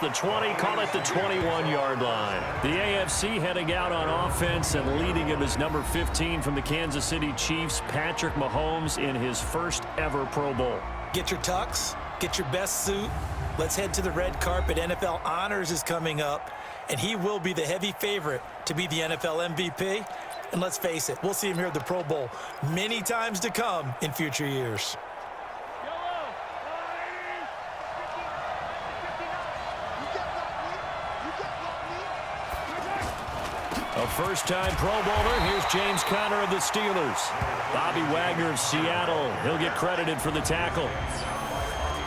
the 20, call it the 21-yard line. The AFC heading out on offense, and leading him is number 15 from the Kansas City Chiefs, Patrick Mahomes, in his first ever Pro Bowl. Get your tux, get your best suit. Let's head to the red carpet. NFL Honors is coming up, and he will be the heavy favorite to be the NFL MVP. And let's face it, we'll see him here at the Pro Bowl many times to come in future years. A first-time Pro Bowler. Here's James Conner of the Steelers. Bobby Wagner of Seattle. He'll get credited for the tackle.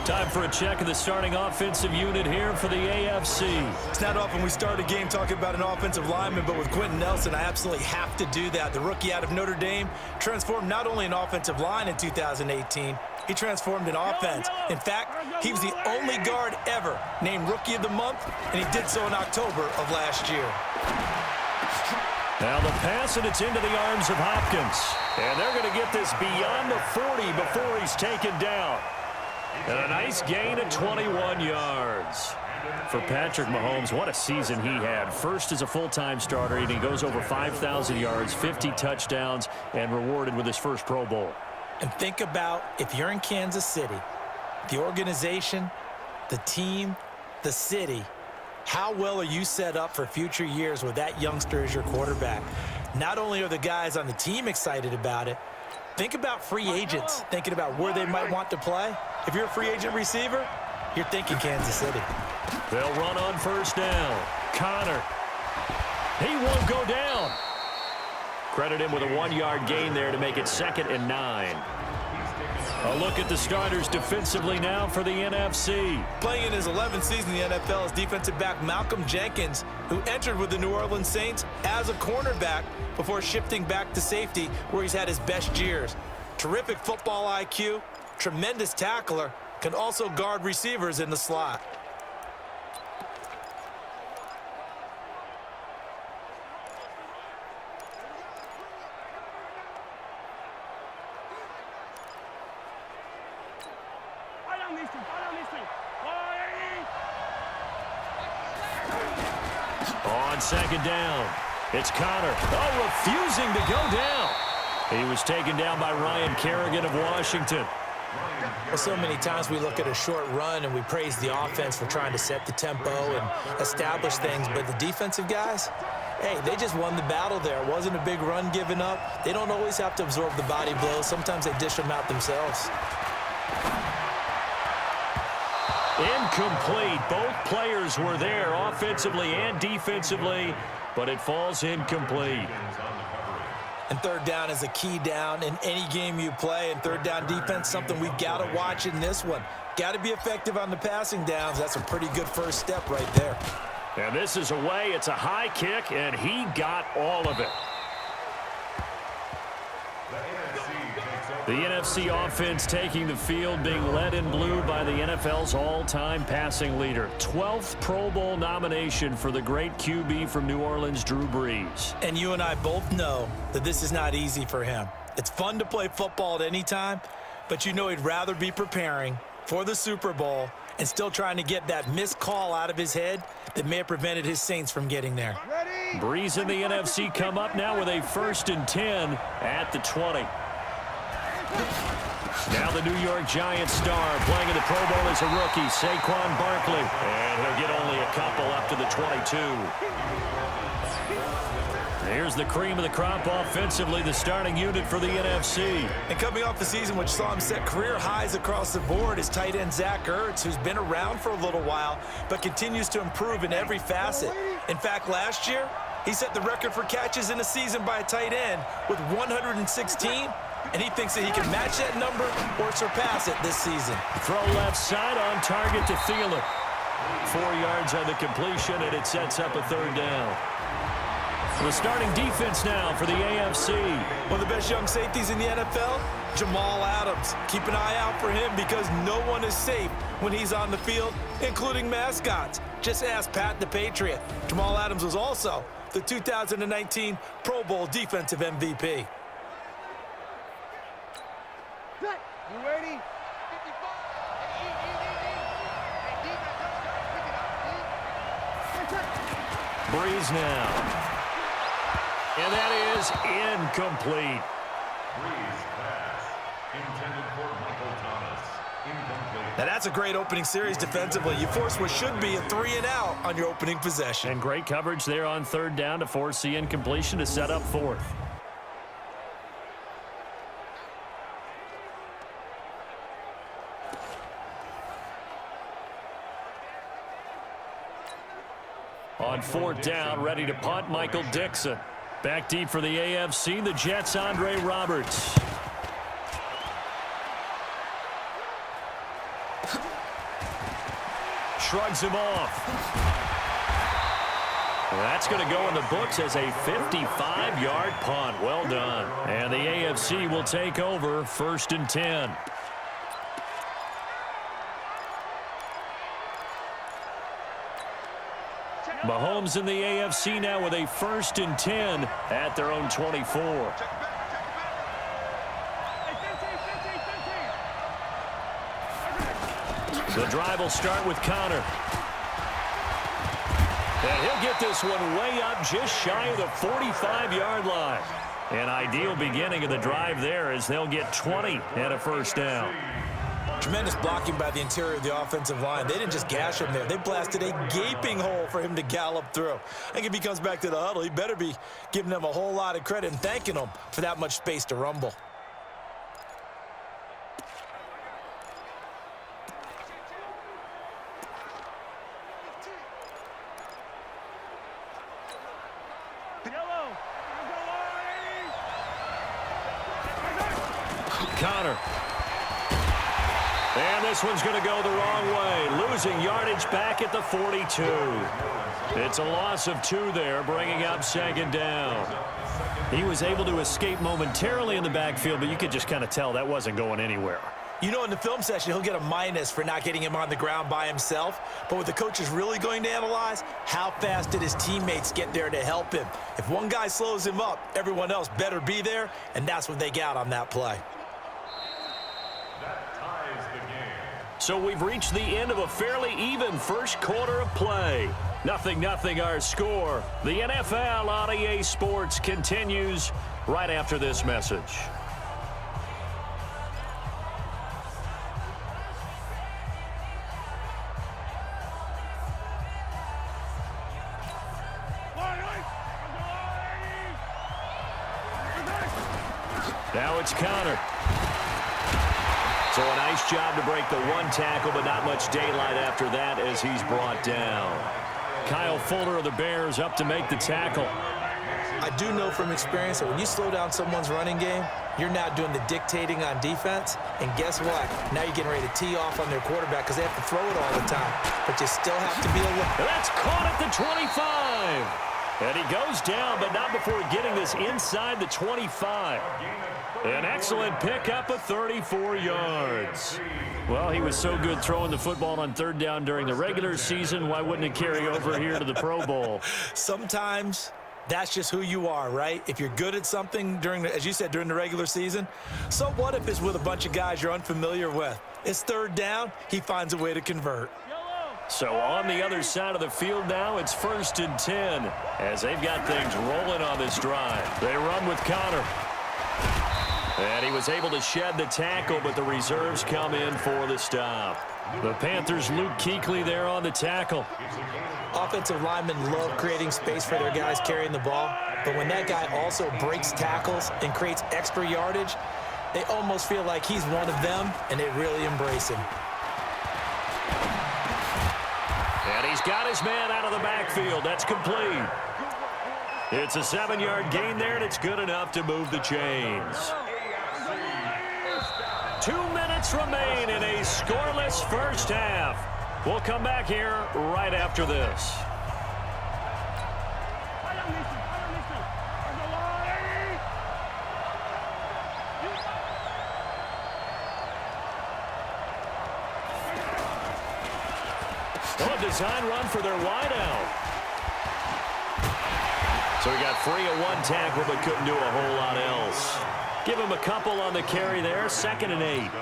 Time for a check of the starting offensive unit here for the AFC. It's not often we start a game talking about an offensive lineman, but with Quentin Nelson, I absolutely have to do that. The rookie out of Notre Dame transformed not only an offensive line in 2018, he transformed an offense. In fact, he was the only guard ever named Rookie of the Month, and he did so in October of last year. Now the pass, and it's into the arms of Hopkins. And they're going to get this beyond the 40 before he's taken down. And a nice gain of 21 yards. For Patrick Mahomes, what a season he had. First as a full-time starter, and he goes over 5,000 yards, 50 touchdowns, and rewarded with his first Pro Bowl. And think about if you're in Kansas City, the organization, the team, the city, how well are you set up for future years with that youngster as your quarterback? Not only are the guys on the team excited about it, think about free agents thinking about where they might want to play. If you're a free agent receiver, you're thinking Kansas City. They'll run on first down. Conner. He won't go down. Credit him with a 1-yard gain there to make it 2nd and 9. A look at the starters defensively now for the NFC. Playing in his 11th season in the NFL is defensive back Malcolm Jenkins, who entered with the New Orleans Saints as a cornerback before shifting back to safety, where he's had his best years. Terrific football IQ, tremendous tackler, can also guard receivers in the slot. On second down, it's Conner. Oh, refusing to go down. He was taken down by Ryan Kerrigan of Washington. Well, so many times we look at a short run and we praise the offense for trying to set the tempo and establish things, but the defensive guys, hey, they just won the battle there. It wasn't a big run given up. They don't always have to absorb the body blows. Sometimes they dish them out themselves. Incomplete. Both players were there offensively and defensively, but it falls incomplete. And third down is a key down in any game you play. And third down defense, something we've got to watch in this one. Got to be effective on the passing downs. That's a pretty good first step right there. And this is away. It's a high kick, and he got all of it. The NFC offense taking the field, being led in blue by the NFL's all-time passing leader. 12th Pro Bowl nomination for the great QB from New Orleans, Drew Brees. And you and I both know that this is not easy for him. It's fun to play football at any time, but you know he'd rather be preparing for the Super Bowl and still trying to get that missed call out of his head that may have prevented his Saints from getting there. Brees and the NFC come up now with a 1st and 10 at the 20. Now the New York Giants star playing in the Pro Bowl as a rookie, Saquon Barkley. And he'll get only a couple up to the 22. Here's the cream of the crop offensively, the starting unit for the NFC. And coming off the season which saw him set career highs across the board is tight end Zach Ertz, who's been around for a little while, but continues to improve in every facet. In fact, last year, he set the record for catches in a season by a tight end with 116. And he thinks that he can match that number or surpass it this season. Throw left side on target to Thielen. 4 yards on the completion, and it sets up a 3rd down. The starting defense now for the AFC. One of the best young safeties in the NFL, Jamal Adams. Keep an eye out for him because no one is safe when he's on the field, including mascots. Just ask Pat the Patriot. Jamal Adams was also the 2019 Pro Bowl Defensive MVP. You ready? 55. Breeze now. And that is incomplete. Now that's a great opening series defensively. You force what should be a 3-and-out on your opening possession. And great coverage there on third down to force the incompletion to set up fourth. On fourth down, ready to punt, Michael Dixon. Back deep for the AFC, the Jets' Andre Roberts. Shrugs him off. That's going to go in the books as a 55-yard punt. Well done. And the AFC will take over 1st and 10. Mahomes in the AFC now with a 1st and 10 at their own 24. The drive will start with Connor. And he'll get this one way up just shy of the 45-yard line. An ideal beginning of the drive there as they'll get 20 and a first down. Tremendous blocking by the interior of the offensive line. They didn't just gash him there. They blasted a gaping hole for him to gallop through. I think if he comes back to the huddle, he better be giving them a whole lot of credit and thanking them for that much space to rumble. Connor. And this one's going to go the wrong way. Losing yardage back at the 42. It's a loss of 2 there, bringing up 2nd down. He was able to escape momentarily in the backfield, but you could just kind of tell that wasn't going anywhere. You know, in the film session, he'll get a minus for not getting him on the ground by himself. But what the coach is really going to analyze, how fast did his teammates get there to help him? If one guy slows him up, everyone else better be there, and that's what they got on that play. So we've reached the end of a fairly even first quarter of play. 0-0 our score. The NFL on EA Sports continues right after this message. Now it's Connor. So a nice job to break the 1 tackle, but not much daylight after that as he's brought down. Kyle Fuller of the Bears up to make the tackle. I do know from experience that when you slow down someone's running game, you're now doing the dictating on defense. And guess what? Now you're getting ready to tee off on their quarterback because they have to throw it all the time. But you still have to be alert. That's caught at the 25. And he goes down, but not before getting this inside the 25. An excellent pickup of 34 yards. Well, he was so good throwing the football on third down during the regular season. Why wouldn't it carry over here to the Pro Bowl? Sometimes that's just who you are, right? If you're good at something as you said, during the regular season, so what if it's with a bunch of guys you're unfamiliar with? It's third down, he finds a way to convert. So on the other side of the field now, it's 1st and 10 as they've got things rolling on this drive. They run with Connor. And he was able to shed the tackle, but the reserves come in for the stop. The Panthers' Luke Kuechly there on the tackle. Offensive linemen love creating space for their guys carrying the ball, but when that guy also breaks tackles and creates extra yardage, they almost feel like he's one of them, and they really embrace him. And he's got his man out of the backfield. That's complete. It's a 7-yard gain there, and it's good enough to move the chains. 2 minutes remain in a scoreless first half. We'll come back here right after this. Oh, design run for their wideout. So he got free of 1 tackle but couldn't do a whole lot else. Give him a couple on the carry there. 2nd and 8. A gain of 2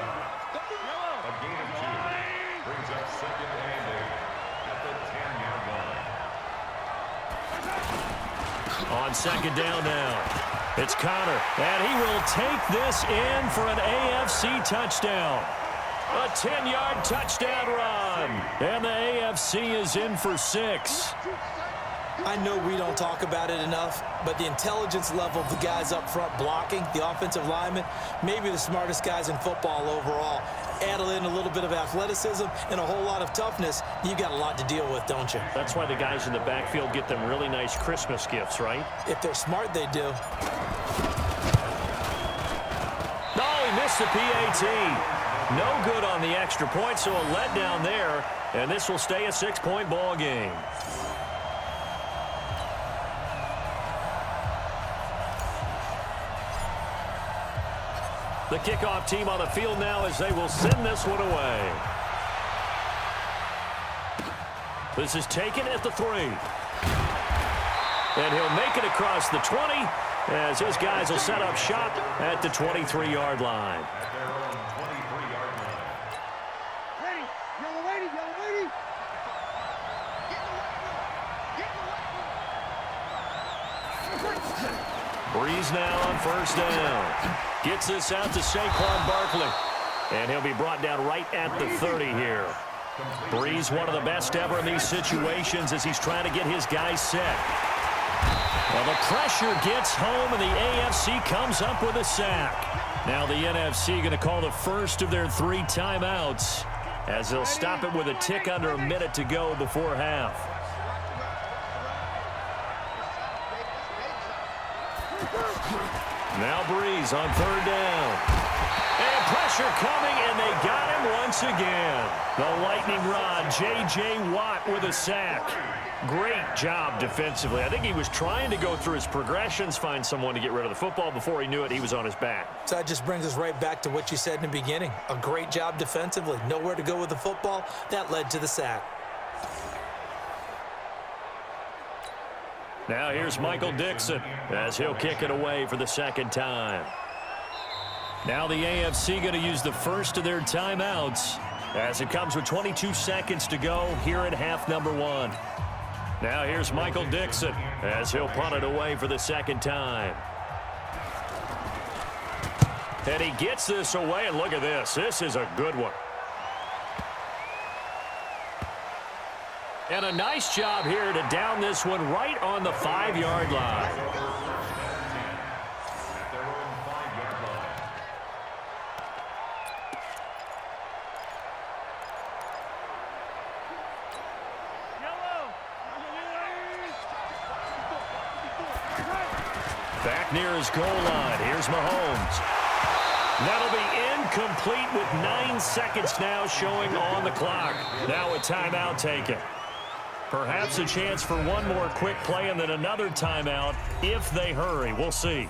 brings up 2nd and 8 at the 10-yard line. On second down now. It's Connor, and he will take this in for an AFC touchdown. A 10-yard touchdown run, and the AFC is in for 6. I know we don't talk about it enough, but the intelligence level of the guys up front blocking, the offensive linemen, maybe the smartest guys in football overall. Add in a little bit of athleticism and a whole lot of toughness, you got a lot to deal with, don't you? That's why the guys in the backfield get them really nice Christmas gifts, right? If they're smart, they do. Oh, he missed the PAT. No good on the extra point, so a letdown there, and this will stay a 6-point ball game. The kickoff team on the field now as they will send this one away. This is taken at the 3. And he'll make it across the 20 as his guys will set up shop at the 23-yard line. Ready. Yellow lady, yellow lady. Breeze now on first down. Gets this out to Saquon Barkley. And he'll be brought down right at the 30 here. Breeze, one of the best ever in these situations as he's trying to get his guys set. Well, the pressure gets home, and the AFC comes up with a sack. Now the NFC going to call the first of their 3 timeouts as they'll stop it with a tick under a minute to go before half. Now Breeze on third down. And pressure coming, and they got him once again. The lightning rod, J.J. Watt with a sack. Great job defensively. I think he was trying to go through his progressions, find someone to get rid of the football. Before he knew it, he was on his back. So that just brings us right back to what you said in the beginning. A great job defensively. Nowhere to go with the football. That led to the sack. Now here's Michael Dixon as he'll kick it away for the second time. Now the AFC going to use the first of their timeouts as it comes with 22 seconds to go here at half number 1. Now here's Michael Dixon as he'll punt it away for the second time. And he gets this away, and look at this. This is a good one. And a nice job here to down this one right on the 5-yard line. Back near his goal line. Here's Mahomes. That'll be incomplete with 9 seconds now showing on the clock. Now a timeout taken. Perhaps a chance for one more quick play and then another timeout if they hurry. We'll see.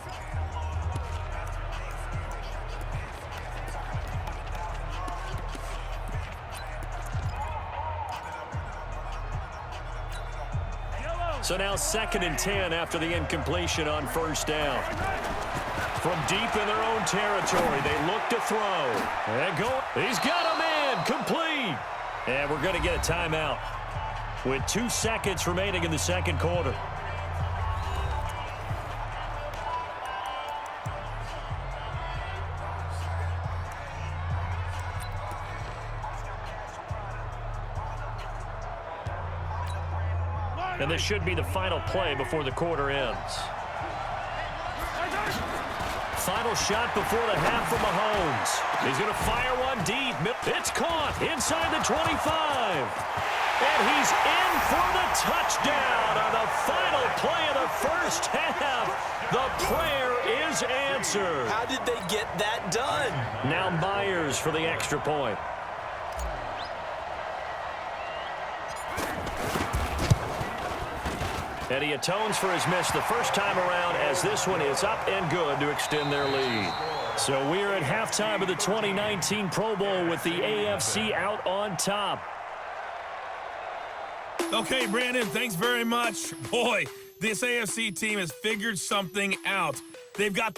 So now 2nd and 10 after the incompletion on first down. From deep in their own territory, they look to throw. And go. He's got a man complete. And we're going to get a timeout with 2 seconds remaining in the second quarter. And this should be the final play before the quarter ends. Final shot before the half from Mahomes. He's going to fire one deep. It's caught inside the 25. And he's in for the touchdown on the final play of the first half. The prayer is answered. How did they get that done? Now Myers for the extra point. And he atones for his miss the first time around as this one is up and good to extend their lead. So we're at halftime of the 2019 Pro Bowl with the AFC out on top. Okay, Brandon, thanks very much. Boy, this AFC team has figured something out. They've got